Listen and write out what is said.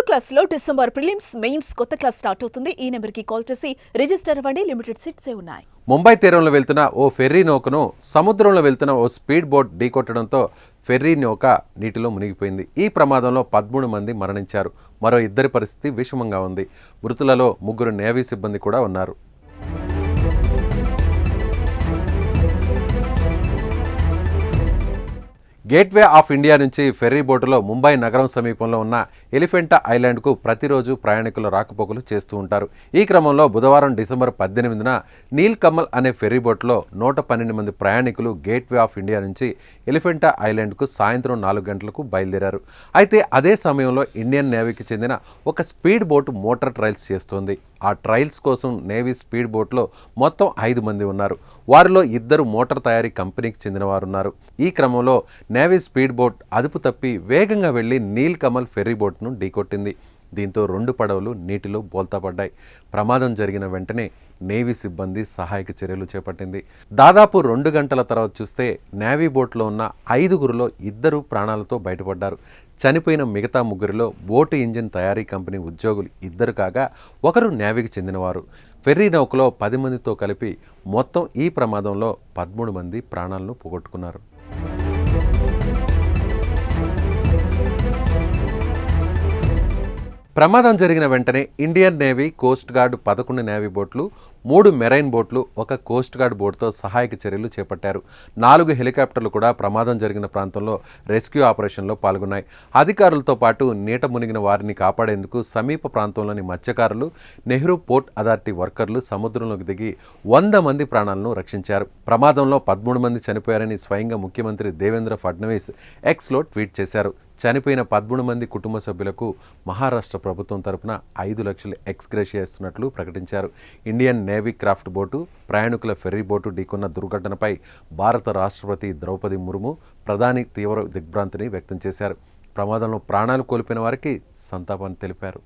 క్లాస్లో December prelims mains కొత్త class start అవుతుంది. ఈ నెంబర్కి కాల్ చేసి రిజిస్టర్ అవ్వండి. లిమిటెడ్ సీట్సే ఉన్నాయి. ముంబై తీరంలో వెళ్తున్న ఓ ఫెర్రీ నౌకను సముద్రంలో వెళ్తున్న ఓ స్పీడ్ బోట్ ఢీకొట్టడంతో ఫెర్రీ నౌక నీటిలో మునిగిపోయింది. ఈ ప్రమాదంలో 13 మంది మరణించారు. మరో 2 పరిస్థితి విషమంగా ఉంది. మృతులలో 3 నేవీ సిబ్బంది కూడా ఉన్నారు. గేట్వే ఆఫ్ ఇండియా నుంచి ఫెర్రీ బోటులో ముంబై నగరం సమీపంలో ఉన్న ఎలిఫెంటా ఐలాండ్కు ప్రతిరోజు ప్రయాణికులు రాకపోకలు చేస్తూ ఉంటారు. ఈ క్రమంలో బుధవారం డిసెంబర్ 18న నీల్ కమల్ అనే ఫెర్రీ బోట్లో 112 మంది ప్రయాణికులు గేట్వే ఆఫ్ ఇండియా నుంచి ఎలిఫెంటా ఐలాండ్కు సాయంత్రం 4 గంటలకు బయలుదేరారు. అయితే అదే సమయంలో ఇండియన్ నేవీకి చెందిన ఒక స్పీడ్ బోటు మోటార్ ట్రయల్స్ చేస్తోంది. ఆ ట్రయల్స్ కోసం నేవీ స్పీడ్ బోట్లో మొత్తం 5 మంది ఉన్నారు. వారిలో 2 మోటార్ తయారీ కంపెనీకి చెందిన వారు ఉన్నారు. ఈ క్రమంలో నేవీ స్పీడ్ బోట్ అదుపు తప్పి వేగంగా వెళ్లి నీల్ కమల్ ఫెర్రీ బోట్ను ఢీకొట్టింది. దీంతో 2 పడవలు నీటిలో బోల్తాపడ్డాయి. ప్రమాదం జరిగిన వెంటనే నేవీ సిబ్బంది సహాయక చర్యలు చేపట్టింది. దాదాపు 2 గంటల తర్వాత చూస్తే నేవీ బోట్లో ఉన్న 5గురిలో 2 ప్రాణాలతో బయటపడ్డారు. చనిపోయిన మిగతా 3లో బోటు ఇంజిన్ తయారీ కంపెనీ ఉద్యోగులు 2 కాగా ఒకరు నేవీకి చెందినవారు. ఫెర్రీ నౌకలో 10 మందితో కలిపి మొత్తం ఈ ప్రమాదంలో 13 మంది ప్రాణాలను పోగొట్టుకున్నారు. ప్రమాదం జరిగిన వెంటనే Indian navy, coast guard 11 navy బోట్లు, 3 మెరైన్ బోట్లు, 1 కోస్ట్ గార్డ్ బోటుతో సహాయక చర్యలు చేపట్టారు. 4 హెలికాప్టర్లు కూడా ప్రమాదం జరిగిన ప్రాంతంలో రెస్క్యూ ఆపరేషన్లో పాల్గొన్నాయి. అధికారులతో పాటు నీట మునిగిన వారిని కాపాడేందుకు సమీప ప్రాంతంలోని మత్స్యకారులు, నెహ్రూ పోర్ట్ అథారిటీ వర్కర్లు సముద్రంలోకి దిగి 100 మంది ప్రాణాలను రక్షించారు. ప్రమాదంలో 13 మంది చనిపోయారని స్వయంగా ముఖ్యమంత్రి దేవేంద్ర ఫడ్నవీస్ ఎక్స్లో ట్వీట్ చేశారు. చనిపోయిన 13 మంది కుటుంబ సభ్యులకు మహారాష్ట్ర ప్రభుత్వం తరపున 5 లక్షలు ఎక్స్గ్రేషియా ఇస్తున్నట్లు ప్రకటించారు. ఇండియన్ నేవీ క్రాఫ్ట్ బోటు, ప్రయాణికుల ఫెర్రీ బోటు ఢీకొన్న దుర్ఘటనపై భారత రాష్ట్రపతి ద్రౌపది ముర్ము, ప్రధాని తీవ్ర దిగ్భ్రాంతిని వ్యక్తం చేశారు. ప్రమాదంలో ప్రాణాలు కోల్పోయిన వారికి సంతాపాన్ని తెలిపారు.